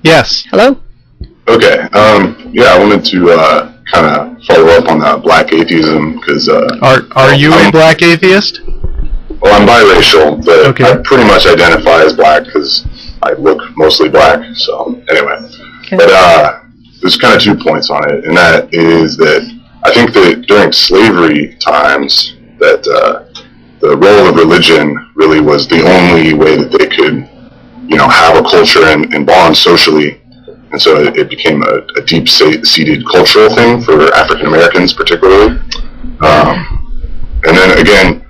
Yes. Hello? Okay. Yeah, I wanted to kind of follow up on that black atheism because. Are you a black atheist? Well, I'm biracial, but okay. I pretty much identify as black because I look mostly black. So anyway, okay. But there's kind of 2 points on it, and that is that I think that during slavery times that the role of religion really was the only way that they could, have a culture and bond socially. And so it became a deep-seated cultural thing for African Americans particularly. And then again,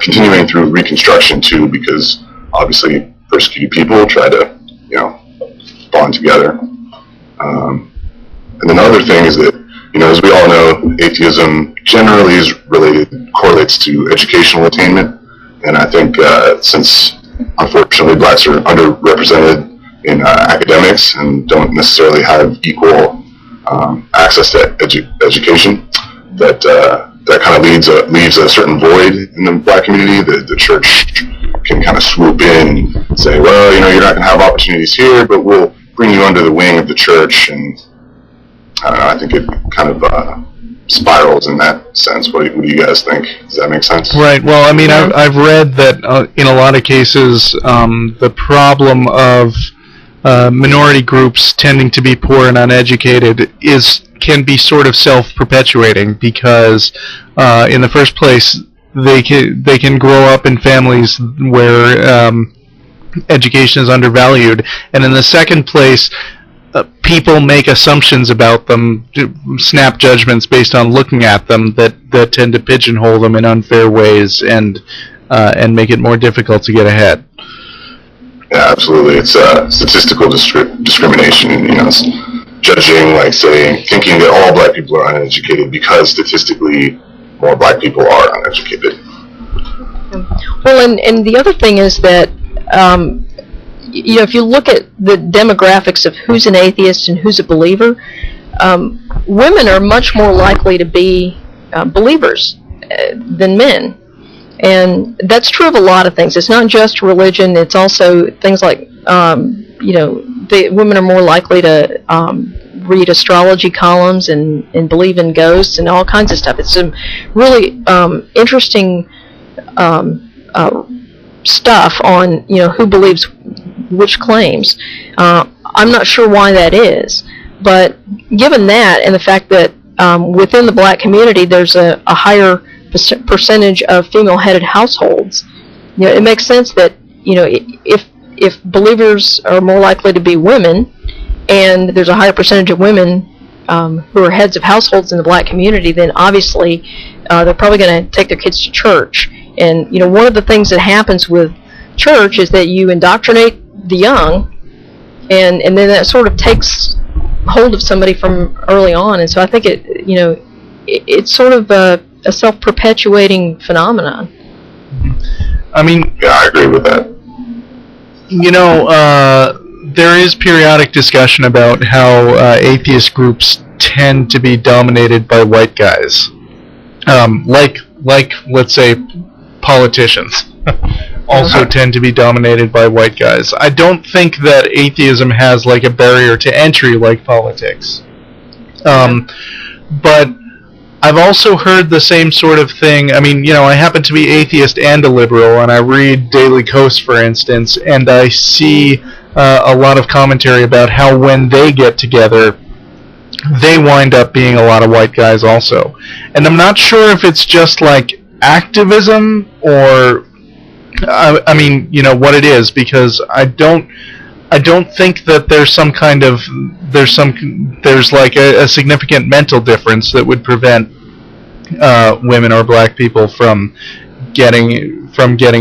continuing through Reconstruction too, because obviously persecuted people try to, bond together. And then the other thing is that, as we all know, atheism generally correlates to educational attainment. And I think since, unfortunately, blacks are underrepresented in academics and don't necessarily have equal access to education, that kind of leaves a certain void in the black community that the church can kind of swoop in and say, well, you're not going to have opportunities here, but we'll bring you under the wing of the church. And I don't know, I think it kind of spirals in that sense. What do you guys think? Does that make sense? Right. Well, I mean, I've read that in a lot of cases, the problem of minority groups tending to be poor and uneducated can be sort of self-perpetuating because, in the first place, they can grow up in families where education is undervalued, and in the second place, people make assumptions about them, snap judgments based on looking at them that tend to pigeonhole them in unfair ways and make it more difficult to get ahead. Yeah, absolutely. It's statistical discrimination, it's judging, thinking that all black people are uneducated because statistically more black people are uneducated. Well, and the other thing is that, if you look at the demographics of who's an atheist and who's a believer, women are much more likely to be believers than men. And that's true of a lot of things. It's not just religion. It's also things like, women are more likely to read astrology columns and believe in ghosts and all kinds of stuff. It's some really interesting stuff on, who believes which claims. I'm not sure why that is, but given that and the fact that within the black community there's a higher percentage of female-headed households, it makes sense that if believers are more likely to be women, and there's a higher percentage of women who are heads of households in the black community, then obviously they're probably going to take their kids to church. And one of the things that happens with church is that you indoctrinate the young, and then that sort of takes hold of somebody from early on. And so I think it's sort of a self-perpetuating phenomenon. I mean, yeah, I agree with that. There is periodic discussion about how atheist groups tend to be dominated by white guys, like let's say politicians also tend to be dominated by white guys. I don't think that atheism has a barrier to entry like politics, but I've also heard the same sort of thing. I mean, I happen to be atheist and a liberal, and I read Daily Kos, for instance, and I see a lot of commentary about how when they get together, they wind up being a lot of white guys also. And I'm not sure if it's just activism or, what it is, because I don't think that there's a significant mental difference that would prevent women or black people from getting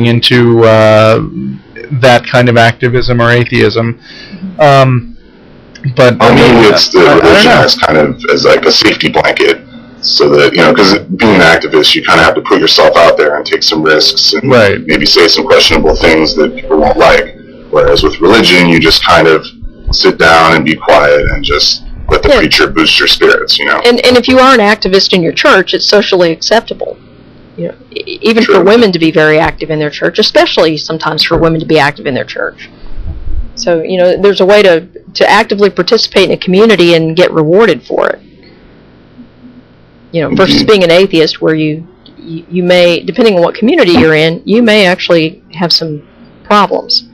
into that kind kind of activism or atheism. But maybe it's the religion acts kind of as a safety blanket, so that because being an activist, you kind of have to put yourself out there and take some risks and maybe say some questionable things that people won't like. Whereas with religion, you just kind of sit down and be quiet and just let the preacher boost your spirits, And if you are an activist in your church, it's socially acceptable. Even for women to be very active in their church, especially sometimes for women to be active in their church. So, you know, there's a way to actively participate in a community and get rewarded for it. You know, versus being an atheist where you may, depending on what community you're in, you may actually have some problems.